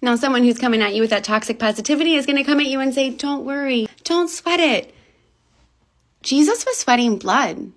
Now, someone who's coming at you with that toxic positivity is going to come at you and say, don't worry, don't sweat it. Jesus was sweating blood.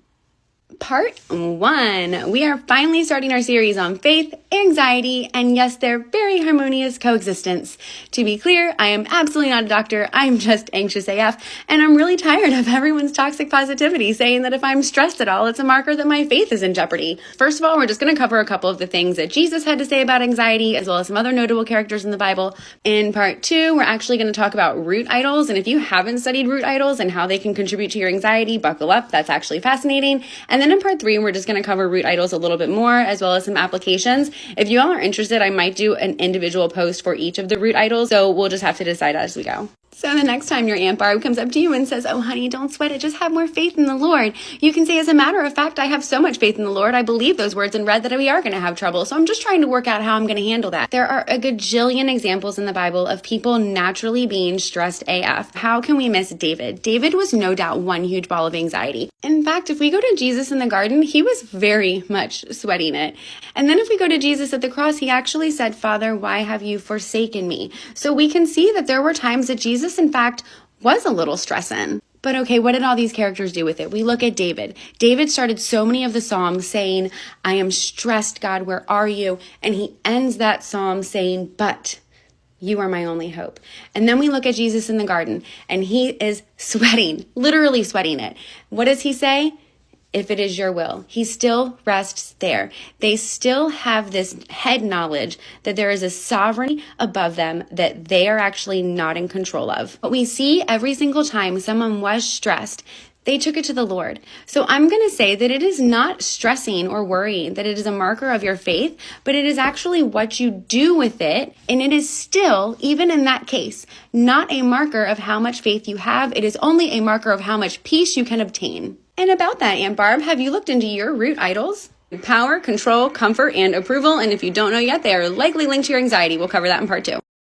Part 1. We are finally starting our series on faith, anxiety, and yes, their very harmonious coexistence. To be clear, I am absolutely not a doctor. I'm just anxious AF, and I'm really tired of everyone's toxic positivity saying that if I'm stressed at all, it's a marker that my faith is in jeopardy. First of all, we're just going to cover a couple of the things that Jesus had to say about anxiety, as well as some other notable characters in the Bible. In part 2, we're actually going to talk about root idols, and if you haven't studied root idols and how they can contribute to your anxiety, buckle up. That's actually fascinating. And then in part 3, we're just going to cover root idols a little bit more, as well as some applications. If you all are interested, I might do an individual post for each of the root idols, so we'll just have to decide as we go. So the next time your Aunt Barb comes up to you and says, oh, honey, don't sweat it, just have more faith in the Lord, you can say, as a matter of fact, I have so much faith in the Lord, I believe those words and read that we are going to have trouble, so I'm just trying to work out how I'm going to handle that. There are a gajillion examples in the Bible of people naturally being stressed AF. How can we miss David? David was no doubt one huge ball of anxiety. In fact, if we go to Jesus in the garden, he was very much sweating it. And then if we go to Jesus at the cross, he actually said, Father, why have you forsaken me? So we can see that there were times that Jesus, in fact, was a little stressing. But okay, what did all these characters do with it? We look at David. David started so many of the Psalms saying, I am stressed, God, where are you? And he ends that Psalm saying, but you are my only hope. And then we look at Jesus in the garden, and he is sweating, literally sweating it. What does he say? If it is your will. He still rests there. They still have this head knowledge that there is a sovereignty above them that they are actually not in control of. But we see every single time someone was stressed, they took it to the Lord. So I'm going to say that it is not stressing or worrying, that it is a marker of your faith, but it is actually what you do with it. And it is still, even in that case, not a marker of how much faith you have. It is only a marker of how much peace you can obtain. And about that, Aunt Barb, have you looked into your root idols? Power, control, comfort, and approval. And if you don't know yet, they are likely linked to your anxiety. We'll cover that in part 2.